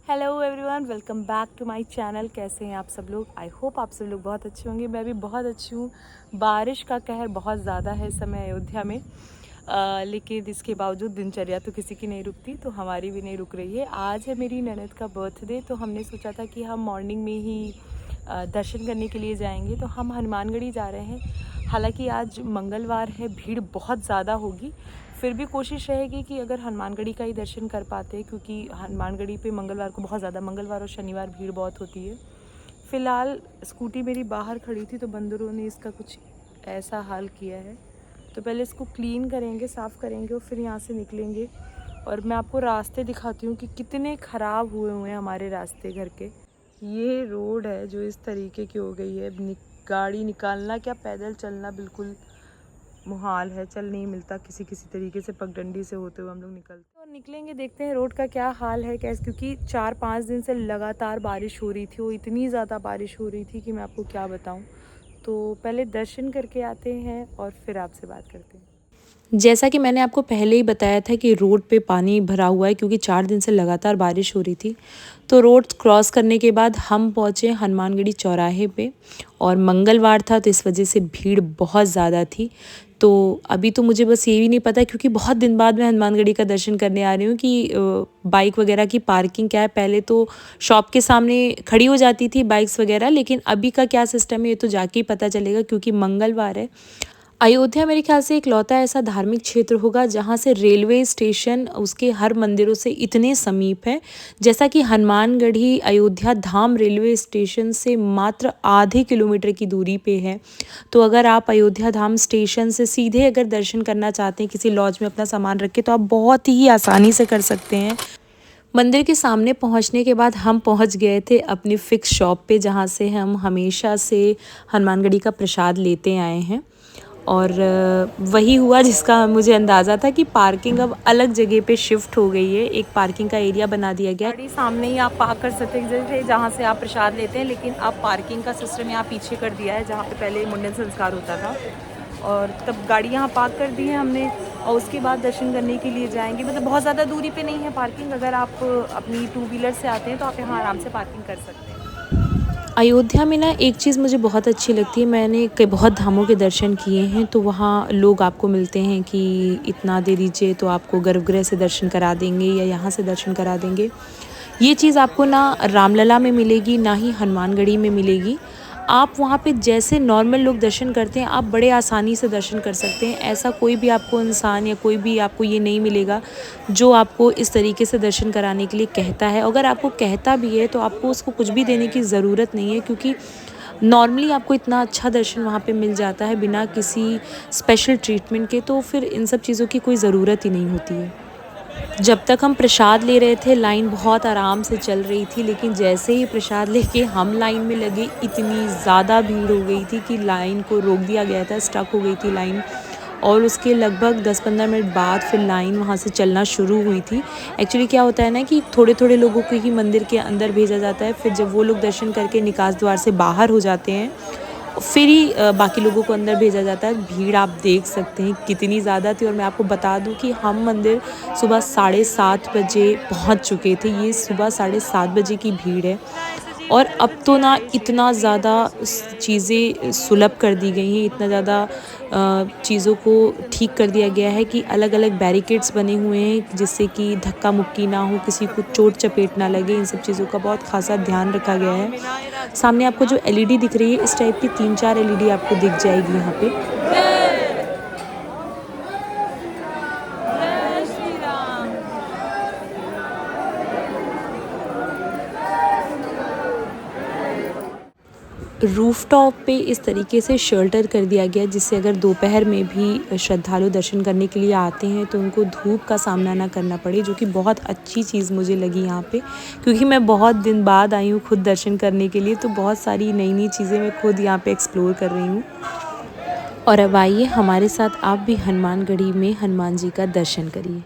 Hello everyone, welcome back to my channel. कैसे हैं आप सब लोग? आई होप आप सब लोग बहुत अच्छे होंगे। मैं भी बहुत अच्छी हूँ। बारिश का कहर बहुत ज़्यादा है इस समय अयोध्या में, लेकिन इसके बावजूद दिनचर्या तो किसी की नहीं रुकती, तो हमारी भी नहीं रुक रही है। आज है मेरी ननद का बर्थडे, तो हमने सोचा था कि हम मॉर्निंग में ही दर्शन करने के लिए जाएंगे। तो हम हनुमानगढ़ी जा रहे हैं। हालांकि आज मंगलवार है, भीड़ बहुत ज़्यादा होगी, फिर भी कोशिश रहेगी कि अगर हनुमानगढ़ी का ही दर्शन कर पाते, क्योंकि हनुमानगढ़ी पे मंगलवार को बहुत ज़्यादा, मंगलवार और शनिवार भीड़ बहुत होती है। फ़िलहाल स्कूटी मेरी बाहर खड़ी थी, तो बंदरों ने इसका कुछ ऐसा हाल किया है। तो पहले इसको क्लीन करेंगे, साफ़ करेंगे और फिर यहाँ से निकलेंगे। और मैं आपको रास्ते दिखाती हूँ कि कितने ख़राब हुए हैं हमारे रास्ते घर के। ये रोड है जो इस तरीके की हो गई है, गाड़ी निकालना क्या, पैदल चलना बिल्कुल मुहाल है। चल नहीं मिलता, किसी किसी तरीके से पगडंडी से होते हुए हम लोग निकलते और निकलेंगे। देखते हैं रोड का क्या हाल है कैसे, क्योंकि 4-5 दिन से लगातार बारिश हो रही थी। वो इतनी ज़्यादा बारिश हो रही थी कि मैं आपको क्या बताऊं। तो पहले दर्शन करके आते हैं और फिर आपसे बात करते हैं। जैसा कि मैंने आपको पहले ही बताया था कि रोड पे पानी भरा हुआ है, क्योंकि 4 दिन से लगातार बारिश हो रही थी। तो रोड क्रॉस करने के बाद हम पहुँचे हनुमानगढ़ी चौराहे पे, और मंगलवार था तो इस वजह से भीड़ बहुत ज़्यादा थी। तो अभी तो मुझे बस ये भी नहीं पता, क्योंकि बहुत दिन बाद मैं हनुमानगढ़ी का दर्शन करने आ रही हूँ, कि बाइक वगैरह की पार्किंग क्या है। पहले तो शॉप के सामने खड़ी हो जाती थी बाइक्स वगैरह, लेकिन अभी का क्या सिस्टम है ये तो जाके ही पता चलेगा, क्योंकि मंगलवार है। अयोध्या मेरे ख्याल से इकलौता ऐसा धार्मिक क्षेत्र होगा जहाँ से रेलवे स्टेशन उसके हर मंदिरों से इतने समीप है। जैसा कि हनुमानगढ़ी अयोध्या धाम रेलवे स्टेशन से मात्र आधे किलोमीटर की दूरी पे है। तो अगर आप अयोध्या धाम स्टेशन से सीधे अगर दर्शन करना चाहते हैं, किसी लॉज में अपना सामान रख के, तो आप बहुत ही आसानी से कर सकते हैं। मंदिर के सामने पहुंचने के बाद हम पहुंच गए थे अपनी फ़िक्स शॉप पे, जहां से हम हमेशा से हनुमानगढ़ी का प्रसाद लेते आए हैं। और वही हुआ जिसका मुझे अंदाज़ा था, कि पार्किंग अब अलग जगह पे शिफ्ट हो गई है। एक पार्किंग का एरिया बना दिया गया है। गाड़ी सामने ही आप पार्क कर सकते थे जहाँ से आप प्रसाद लेते हैं, लेकिन अब पार्किंग का सिस्टम यहाँ पीछे कर दिया है, जहाँ पे पहले मुंडन संस्कार होता था। और तब गाड़ी यहाँ पार्क कर दी है हमने, और उसके बाद दर्शन करने के लिए जाएंगे। मतलब बहुत ज़्यादा दूरी पे नहीं है पार्किंग। अगर आप अपनी 2 व्हीलर से आते हैं तो आप यहाँ आराम से पार्किंग कर सकते हैं। अयोध्या में ना एक चीज़ मुझे बहुत अच्छी लगती है। मैंने कई बहुत धामों के दर्शन किए हैं, तो वहाँ लोग आपको मिलते हैं कि इतना दे दीजिए तो आपको गर्भगृह से दर्शन करा देंगे या यहाँ से दर्शन करा देंगे। ये चीज़ आपको ना रामलला में मिलेगी, ना ही हनुमानगढ़ी में मिलेगी। आप वहाँ पे जैसे नॉर्मल लोग दर्शन करते हैं, आप बड़े आसानी से दर्शन कर सकते हैं। ऐसा कोई भी आपको इंसान या कोई भी आपको ये नहीं मिलेगा जो आपको इस तरीके से दर्शन कराने के लिए कहता है। अगर आपको कहता भी है तो आपको उसको कुछ भी देने की ज़रूरत नहीं है, क्योंकि नॉर्मली आपको इतना अच्छा दर्शन वहाँ पे मिल जाता है बिना किसी स्पेशल ट्रीटमेंट के। तो फिर इन सब चीज़ों की कोई ज़रूरत ही नहीं होती है। जब तक हम प्रसाद ले रहे थे, लाइन बहुत आराम से चल रही थी, लेकिन जैसे ही प्रसाद लेके हम लाइन में लगे, इतनी ज़्यादा भीड़ हो गई थी कि लाइन को रोक दिया गया था, स्टक हो गई थी लाइन। और उसके लगभग 10-15 मिनट बाद फिर लाइन वहाँ से चलना शुरू हुई थी। एक्चुअली क्या होता है ना, कि थोड़े-थोड़े लोगों को ही मंदिर के अंदर भेजा जाता है, फिर जब वो लोग दर्शन करके निकास द्वार से बाहर हो जाते हैं, फिर ही बाकी लोगों को अंदर भेजा जाता है। भीड़ आप देख सकते हैं कितनी ज़्यादा थी। और मैं आपको बता दूं कि हम मंदिर सुबह 7:30 बजे पहुंच चुके थे। ये सुबह 7:30 बजे की भीड़ है। और अब तो ना इतना ज़्यादा चीज़ें सुलभ कर दी गई हैं, इतना ज़्यादा चीज़ों को ठीक कर दिया गया है कि अलग अलग बैरिकेड्स बने हुए हैं, जिससे कि धक्का मुक्की ना हो, किसी को चोट चपेट ना लगे। इन सब चीज़ों का बहुत खासा ध्यान रखा गया है। सामने आपको जो एलईडी दिख रही है, इस टाइप की 3-4 एलईडी आपको दिख जाएगी यहाँ पे। रूफ़टॉप पे इस तरीके से शेल्टर कर दिया गया, जिससे अगर दोपहर में भी श्रद्धालु दर्शन करने के लिए आते हैं तो उनको धूप का सामना ना करना पड़े, जो कि बहुत अच्छी चीज़ मुझे लगी यहाँ पे। क्योंकि मैं बहुत दिन बाद आई हूँ खुद दर्शन करने के लिए, तो बहुत सारी नई-नई चीज़ें मैं खुद यहाँ पे एक्सप्लोर कर रही हूँ। और अब आइए हमारे साथ आप भी हनुमानगढ़ी में हनुमान जी का दर्शन करिए।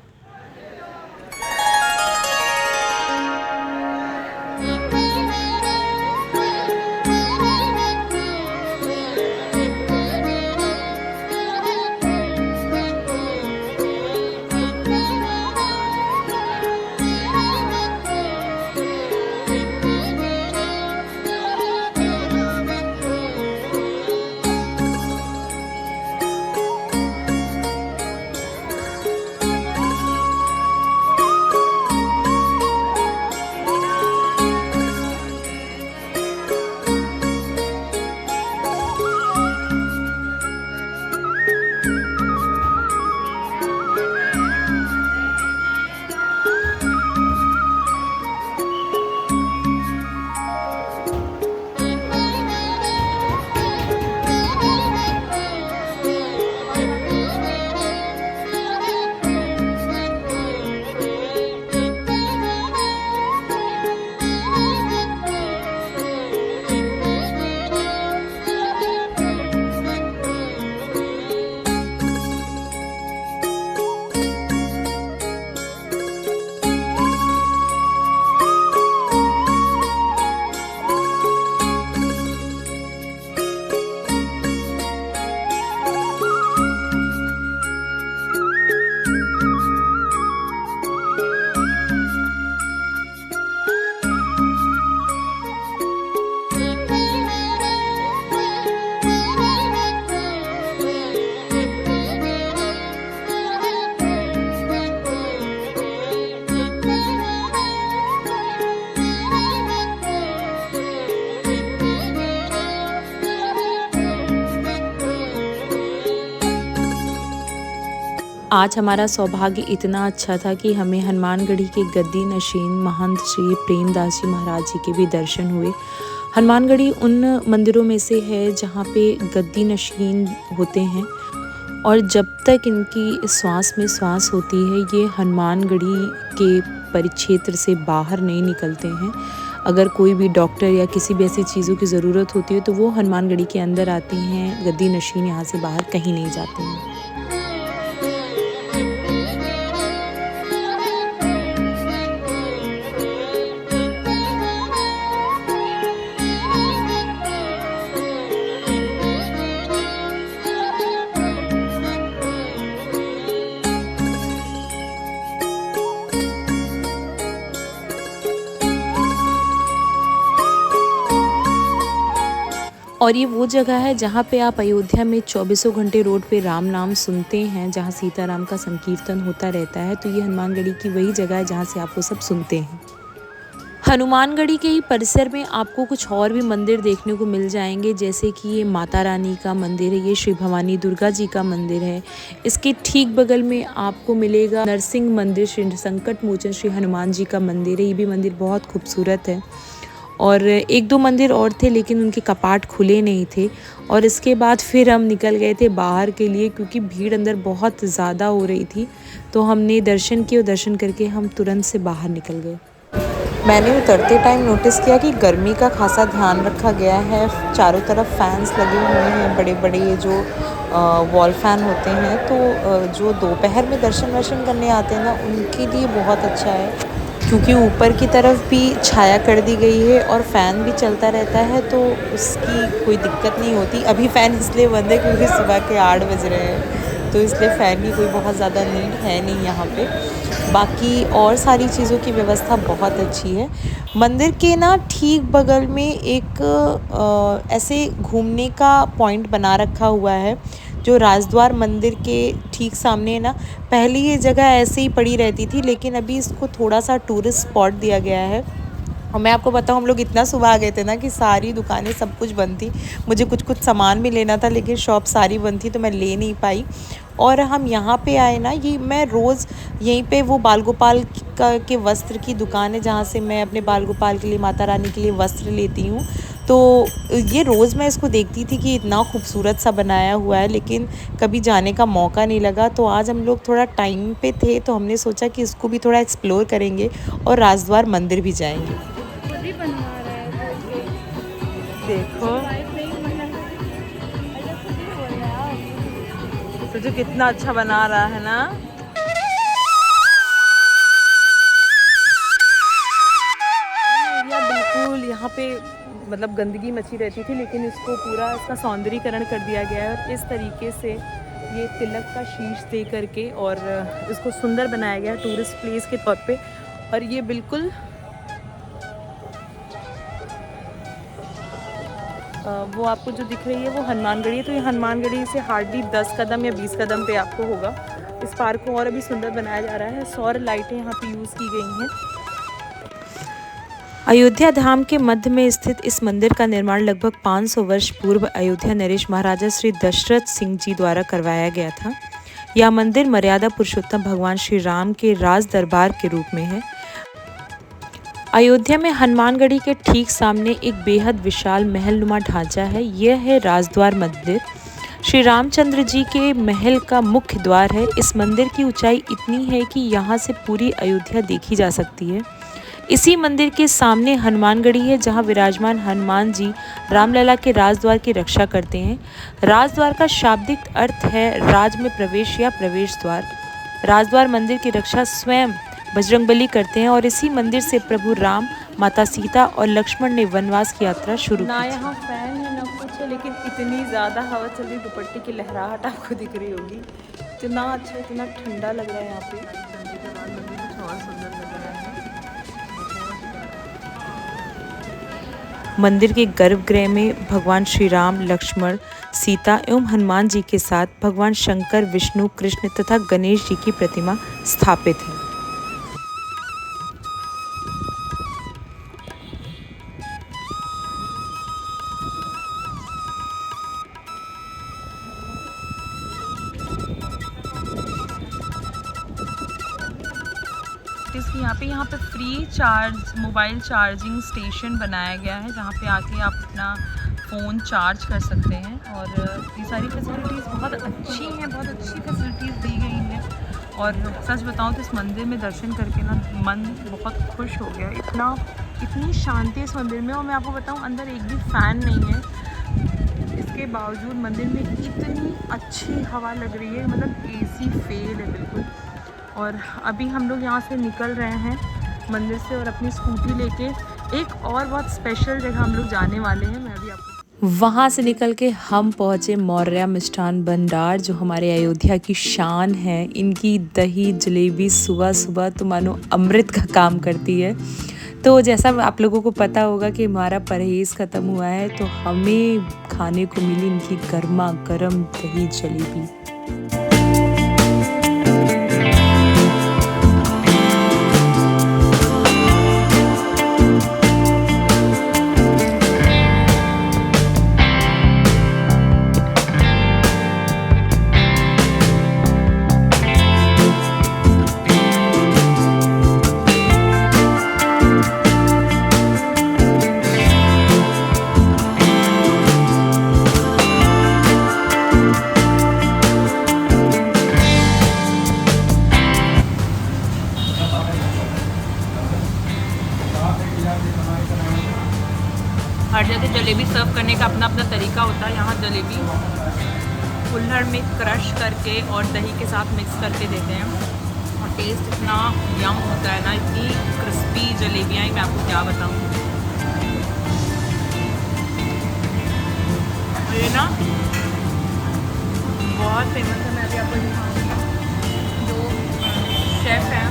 आज हमारा सौभाग्य इतना अच्छा था कि हमें हनुमानगढ़ी के गद्दी नशीन महंत श्री प्रेमदास जी महाराज जी के भी दर्शन हुए। हनुमानगढ़ी उन मंदिरों में से है जहाँ पे गद्दी नशीन होते हैं और जब तक इनकी श्वास में श्वास होती है ये हनुमानगढ़ी के परिक्षेत्र से बाहर नहीं निकलते हैं। अगर कोई भी डॉक्टर या किसी भी ऐसी चीज़ों की ज़रूरत होती है तो वो हनुमानगढ़ी के अंदर आती हैं। गद्दी नशीन यहाँ से बाहर कहीं नहीं जाते हैं। और ये वो जगह है जहाँ पे आप अयोध्या में 24 घंटे रोड पे राम नाम सुनते हैं, जहाँ सीताराम का संकीर्तन होता रहता है। तो ये हनुमानगढ़ी की वही जगह है जहाँ से आप वो सब सुनते हैं। हनुमानगढ़ी के ही परिसर में आपको कुछ और भी मंदिर देखने को मिल जाएंगे, जैसे कि ये माता रानी का मंदिर है, ये श्री भवानी दुर्गा जी का मंदिर है। इसके ठीक बगल में आपको मिलेगा नरसिंह मंदिर, श्री संकट मोचन श्री हनुमान जी का मंदिर है। ये भी मंदिर बहुत खूबसूरत है। और एक दो मंदिर और थे लेकिन उनके कपाट खुले नहीं थे। और इसके बाद फिर हम निकल गए थे बाहर के लिए, क्योंकि भीड़ अंदर बहुत ज़्यादा हो रही थी। तो हमने दर्शन किए और दर्शन करके हम तुरंत से बाहर निकल गए। मैंने उतरते टाइम नोटिस किया कि गर्मी का खासा ध्यान रखा गया है। चारों तरफ फैंस लगे हुए हैं, बड़े बड़े ये जो वॉल फ़ैन होते हैं। तो जो दोपहर में दर्शन वर्शन करने आते हैं ना, उनके लिए बहुत अच्छा है, क्योंकि ऊपर की तरफ भी छाया कर दी गई है और फ़ैन भी चलता रहता है, तो उसकी कोई दिक्कत नहीं होती। अभी फ़ैन इसलिए बंद है क्योंकि सुबह के 8 बज रहे हैं, तो इसलिए फ़ैन की कोई बहुत ज़्यादा नीड है नहीं यहाँ पे। बाकी और सारी चीज़ों की व्यवस्था बहुत अच्छी है। मंदिर के ना ठीक बगल में एक ऐसे घूमने का पॉइंट बना रखा हुआ है, जो राजद्वार मंदिर के ठीक सामने है ना। पहले ये जगह ऐसे ही पड़ी रहती थी, लेकिन अभी इसको थोड़ा सा टूरिस्ट स्पॉट दिया गया है। और मैं आपको बताऊँ, हम लोग इतना सुबह आ गए थे ना कि सारी दुकानें सब कुछ बंद थी। मुझे कुछ सामान भी लेना था, लेकिन शॉप सारी बंद थी तो मैं ले नहीं पाई। और हम यहाँ पे आए ना, ये मैं रोज़ यहीं पे वो बाल गोपाल के वस्त्र की दुकान है, जहाँ से मैं अपने बाल गोपाल के लिए, माता रानी के लिए वस्त्र लेती हूँ। तो ये रोज़ मैं इसको देखती थी कि इतना खूबसूरत सा बनाया हुआ है, लेकिन कभी जाने का मौका नहीं लगा। तो आज हम लोग थोड़ा टाइम पे थे, तो हमने सोचा कि इसको भी थोड़ा एक्सप्लोर करेंगे और राजद्वार मंदिर भी जाएंगे। देखो तो जो कितना अच्छा बना रहा है ना। बिल्कुल यहाँ पे मतलब गंदगी मची रहती थी, लेकिन इसको पूरा इसका सौंदर्यीकरण कर दिया गया है। और इस तरीके से ये तिलक का शीश दे करके और इसको सुंदर बनाया गया है टूरिस्ट प्लेस के तौर पे। और ये बिल्कुल वो आपको जो दिख रही है वो हनुमानगढ़ी है। तो ये हनुमानगढ़ी से हार्डली 10 कदम या 20 कदम पे आपको होगा। इस पार्क को और अभी सुंदर बनाया जा रहा है। सौर लाइटें यहाँ पे यूज़ की गई हैं। अयोध्या धाम के मध्य में स्थित इस मंदिर का निर्माण लगभग 500 वर्ष पूर्व अयोध्या नरेश महाराजा श्री दशरथ सिंह जी द्वारा करवाया गया था। यह मंदिर मर्यादा पुरुषोत्तम भगवान श्री राम के राज दरबार के रूप में है। अयोध्या में हनुमानगढ़ी के ठीक सामने एक बेहद विशाल महलनुमा ढांचा है। यह है राजद्वार मंदिर। श्री रामचंद्र जी के महल का मुख्य द्वार है। इस मंदिर की ऊंचाई इतनी है कि यहाँ से पूरी अयोध्या देखी जा सकती है। इसी मंदिर के सामने हनुमानगढ़ी है, जहाँ विराजमान हनुमान जी रामलला के राजद्वार की रक्षा करते हैं। राजद्वार का शाब्दिक अर्थ है राज में प्रवेश या प्रवेश द्वार। राजद्वार मंदिर की रक्षा स्वयं बजरंगबली करते हैं और इसी मंदिर से प्रभु राम, माता सीता और लक्ष्मण ने वनवास की यात्रा शुरू की। ना यहाँ फैन है ना कुछ है, लेकिन इतनी ज़्यादा हवा चल रही, दुपट्टे की लहराहट आपको दिख रही होगी। इतना अच्छा, इतना ठंडा लग रहा है यहाँ पे। मंदिर के गर्भगृह में भगवान श्री राम, लक्ष्मण, सीता एवं हनुमान जी के साथ भगवान शंकर, विष्णु, कृष्ण तथा गणेश जी की प्रतिमा स्थापित है। यहाँ पे फ्री मोबाइल चार्जिंग स्टेशन बनाया गया है, जहाँ पे आके आप अपना फ़ोन चार्ज कर सकते हैं। और ये सारी फैसिलिटीज़ बहुत अच्छी हैं, बहुत अच्छी फैसिलिटीज़ दी गई हैं। और सच बताऊँ तो इस मंदिर में दर्शन करके ना मन बहुत खुश हो गया। इतनी शांति इस मंदिर में। और मैं आपको बताऊँ, अंदर एक भी फ़ैन नहीं है, इसके बावजूद मंदिर में इतनी अच्छी हवा लग रही है, मतलब एसी फेल है बिल्कुल। और अभी हम लोग यहाँ से निकल रहे हैं मंदिर से, और अपनी स्कूटी लेके एक और बहुत स्पेशल जगह हम लोग जाने वाले हैं। मैं अभी आपको वहाँ से निकल के हम पहुँचे मौर्या मिष्ठान भंडार, जो हमारे अयोध्या की शान है। इनकी दही जलेबी सुबह सुबह तो मानो अमृत का काम करती है। तो जैसा आप लोगों को पता होगा कि हमारा परहेज़ ख़त्म हुआ है, तो हमें खाने को मिली इनकी गर्मा गर्म दही जलेबी। हर जगह जलेबी सर्व करने का अपना अपना तरीका होता है। यहाँ जलेबी कुल्हड़ में क्रश करके और दही के साथ मिक्स करके देते हैं, और टेस्ट इतना यम होता है ना, इतनी क्रिस्पी जलेबियाँ ही मैं आपको क्या बताऊँ। ये ना बहुत फेमस है। मैं अभी आपको दिखाऊँगी, जो शेफ़ हैं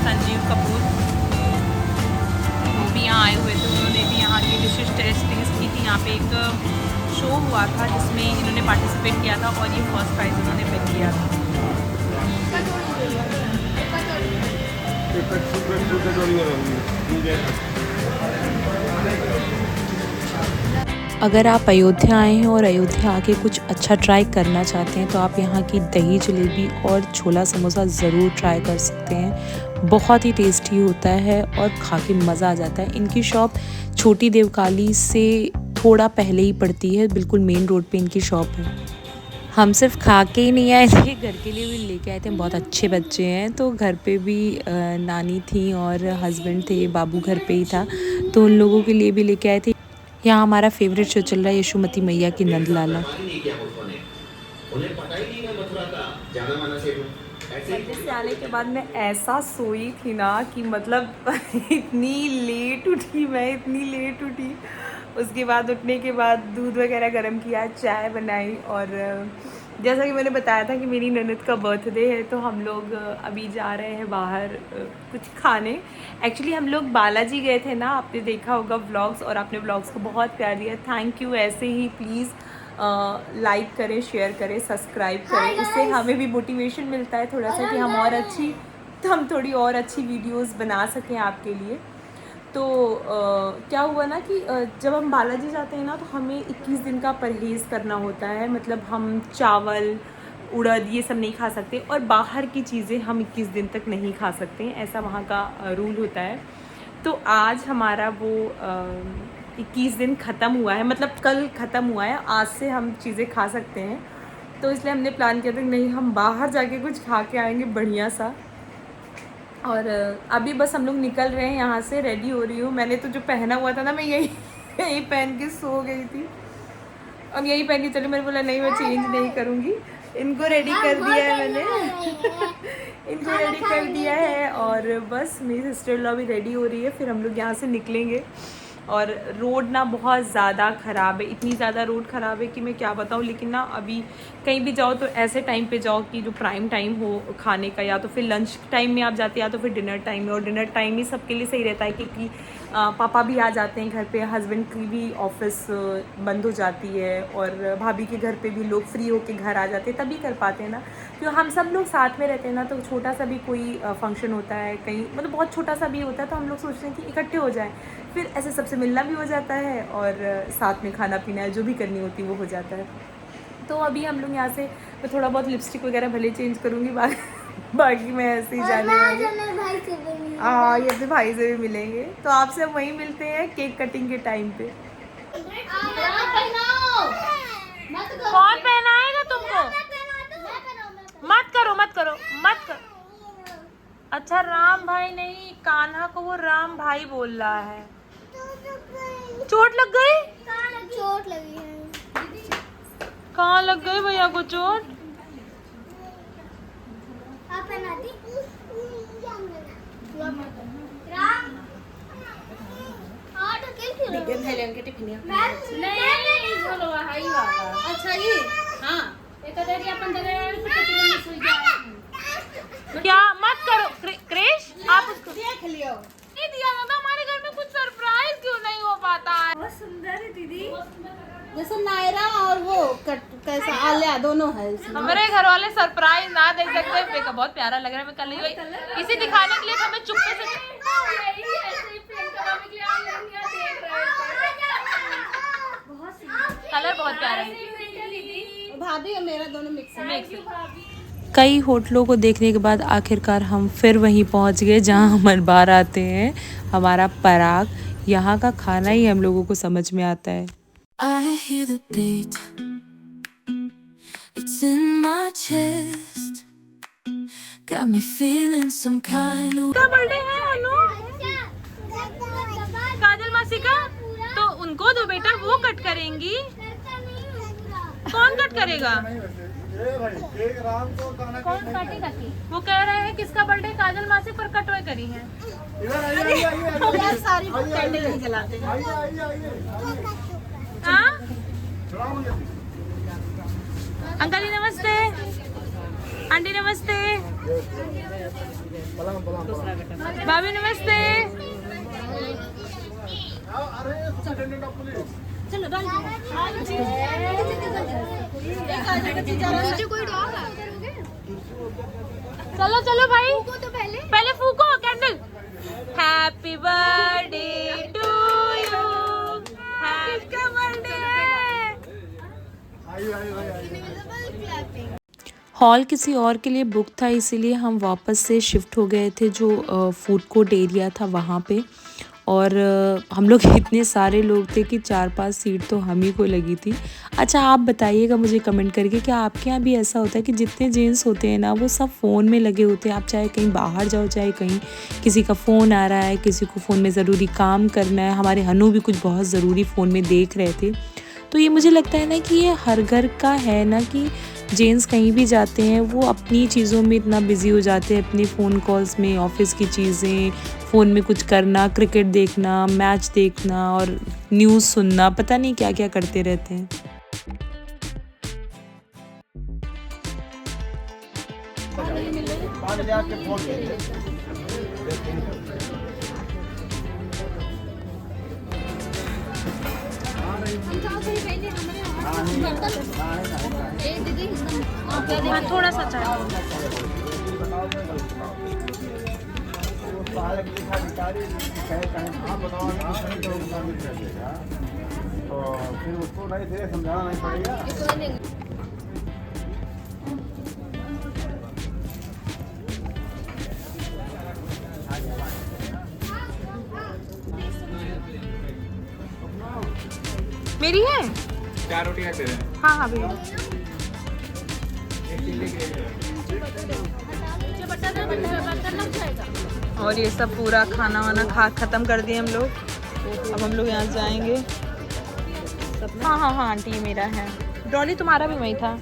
संजीव कपूर, वो भी यहाँ आए हुए थे। उन्होंने भी यहाँ की डिशेस टेस्ट की थी। यहाँ पे एक शो हुआ था जिसमें इन्होंने पार्टिसिपेट किया था, और ये फर्स्ट प्राइज़ इन्होंने विन किया था। अगर आप अयोध्या आए हैं और अयोध्या आके कुछ अच्छा ट्राई करना चाहते हैं, तो आप यहाँ की दही जलेबी और छोला समोसा ज़रूर ट्राई कर सकते हैं। बहुत ही टेस्टी होता है और खा के मज़ा आ जाता है। इनकी शॉप छोटी देवकाली से थोड़ा पहले ही पड़ती है, बिल्कुल मेन रोड पे इनकी शॉप है। हम सिर्फ खा के ही नहीं आए थे, घर के लिए भी लेके आए थे। बहुत अच्छे बच्चे हैं, तो घर पे भी नानी थी और हस्बैंड थे, बाबू घर पे ही था, तो उन लोगों के लिए भी लेके आए थे। यहाँ हमारा फेवरेट शो चल रहा है, यशोमती मैया की नंदलाला। मंदिर से आने के बाद मैं ऐसा सोई थी ना कि मतलब इतनी लेट उठी मैं, इतनी लेट उठी। उसके बाद उठने के बाद दूध वगैरह गर्म किया, चाय बनाई, और जैसा कि मैंने बताया था कि मेरी ननद का बर्थडे है, तो हम लोग अभी जा रहे हैं बाहर कुछ खाने। एक्चुअली हम लोग बालाजी गए थे ना, आपने देखा होगा व्लॉग्स, और आपने व्लॉग्स को बहुत प्यार दिया, थैंक यू। ऐसे ही प्लीज़ लाइक करें, शेयर करें, सब्सक्राइब करें, इससे हमें भी मोटिवेशन मिलता है थोड़ा सा कि हम थोड़ी और अच्छी वीडियोस बना सकें आपके लिए। तो क्या हुआ ना कि जब हम बालाजी जाते हैं ना, तो हमें 21 दिन का परहेज़ करना होता है। मतलब हम चावल, उड़द ये सब नहीं खा सकते, और बाहर की चीज़ें हम 21 दिन तक नहीं खा सकते हैं, ऐसा वहाँ का रूल होता है। तो आज हमारा वो 21 दिन ख़त्म हुआ है, मतलब कल ख़त्म हुआ है, आज से हम चीज़ें खा सकते हैं। तो इसलिए हमने प्लान किया था कि नहीं, हम बाहर जाके कुछ खा के आएंगे बढ़िया सा। और अभी बस हम लोग निकल रहे हैं यहाँ से, रेडी हो रही हूँ। मैंने तो जो पहना हुआ था ना, मैं यही यही पहन के सो गई थी, अब यही पहन के चली। मैंने बोला नहीं, मैं चेंज नहीं करूँगी। इनको रेडी कर दिया है मैंने इनको रेडी कर दिया है, और बस मेरी सिस्टर लॉ भी रेडी हो रही है, फिर हम लोग यहाँ से निकलेंगे। और रोड ना बहुत ज़्यादा ख़राब है, इतनी ज़्यादा रोड ख़राब है कि मैं क्या बताऊँ। लेकिन ना अभी कहीं भी जाओ तो ऐसे टाइम पे जाओ कि जो प्राइम टाइम हो खाने का, या तो फिर लंच टाइम में आप जाते हैं, या तो फिर डिनर टाइम में। और डिनर टाइम ही सबके लिए सही रहता है, क्योंकि पापा भी आ जाते हैं घर पे, हस्बैंड की भी ऑफिस बंद हो जाती है, और भाभी के घर पे भी लोग फ्री होके घर आ जाते हैं, तभी कर पाते हैं ना। तो हम सब लोग साथ में रहते हैं ना, तो छोटा सा भी कोई फंक्शन होता है कहीं, मतलब बहुत छोटा सा भी होता है, तो हम लोग सोचते हैं कि इकट्ठे हो जाएं, फिर ऐसे सबसे मिलना भी हो जाता है, और साथ में खाना पीना जो भी करनी होती है वो हो जाता है। तो अभी हम लोग यहाँ से, मैं थोड़ा बहुत लिपस्टिक वगैरह भले चेंज करूँगी, बाकी मैं ऐसे ही जाने वाली। हाँ, ये अपने भाई से भी मिलेंगे, तो आपसे हम वहीं मिलते हैं केक कटिंग के टाइम पे। कौन पहनाएगा तुमको? मत करो मत करो मत करो। अच्छा राम भाई नहीं, कान्हा को वो राम भाई बोल रहा है। चोट लग गई? चोट लगी है। कहाँ लग गई भैया को चोट? आप पहना दी? अच्छा ये हाँ क्या मत करो क्रेश, आप उसको देख लियो। नहीं दिया था। हमारे घर में कुछ सरप्राइज क्यों नहीं हो पाता है? बहुत सुंदर है दीदी, जैसे नायरा और वो कैसा आलिया दोनों है। हमारे घर वाले सरप्राइज ना दे सकते। देखो बहुत प्यारा लग रहा है। मैं कल ही इसे दिखाने के लिए तो हमें चुपके से कलर बहुत प्यारा है। भाभी और मेरा दोनों मिक्स है। कई होटलों को देखने के बाद आखिरकार हम फिर वहीं पहुंच गए जहां हम हर बार आते हैं, हमारा पराग। यहाँ का खाना ही हम लोगों को समझ में आता है। I hear the beat, it's in my chest, got me feeling some kind of क्या बर्थडे है अनु? काजल मासी का? तो उनको दो बेटा, वो कट करेंगी। कौन कट करेगा? कौन काटेगा? वो कह रहे हैं किसका बर्थडे? काजल मासी पर कटवे करी है। सारी कैंडल नहीं जलाते हैं। हाँ? अंकल जी नमस्ते, आंटी नमस्ते, भाभी नमस्ते। चलो चलो चलो भाई, तो पहले फूको candle. Happy birthday to you. किसका बर्थडे है? हॉल किसी और के लिए बुक था, इसीलिए हम वापस से शिफ्ट हो गए थे जो फूड कोर्ट एरिया था वहाँ पे। और हम लोग इतने सारे लोग थे कि 4-5 सीट तो हम ही को लगी थी। अच्छा आप बताइएगा मुझे कमेंट करके, क्या आपके यहाँ भी ऐसा होता है कि जितने जेंट्स होते हैं ना वो सब फ़ोन में लगे होते हैं? आप चाहे कहीं बाहर जाओ, चाहे कहीं किसी का फ़ोन आ रहा है, किसी को फ़ोन में ज़रूरी काम करना है। हमारे हनु भी कुछ बहुत ज़रूरी फ़ोन में देख रहे थे। तो ये मुझे लगता है ना कि ये हर घर का है ना कि जेंट्स कहीं भी जाते हैं वो अपनी चीज़ों में इतना बिज़ी हो जाते हैं, अपनी फ़ोन कॉल्स में, ऑफिस की चीज़ें, फ़ोन में कुछ करना, क्रिकेट देखना, मैच देखना और न्यूज़ सुनना, पता नहीं क्या क्या करते रहते हैं। थोड़ा सा चाय। तो फिर उसको नहीं थे समझाना नहीं पड़ेगा। मेरी है 4 रोटियां दे रहे हैं। हाँ हाँ भैया। और ये सब पूरा खाना वाना खा ख़त्म कर दिए हम लोग। अब हम लोग यहाँ जाएंगे। हाँ हाँ हाँ आंटी ये मेरा है। डॉली तुम्हारा भी वही था।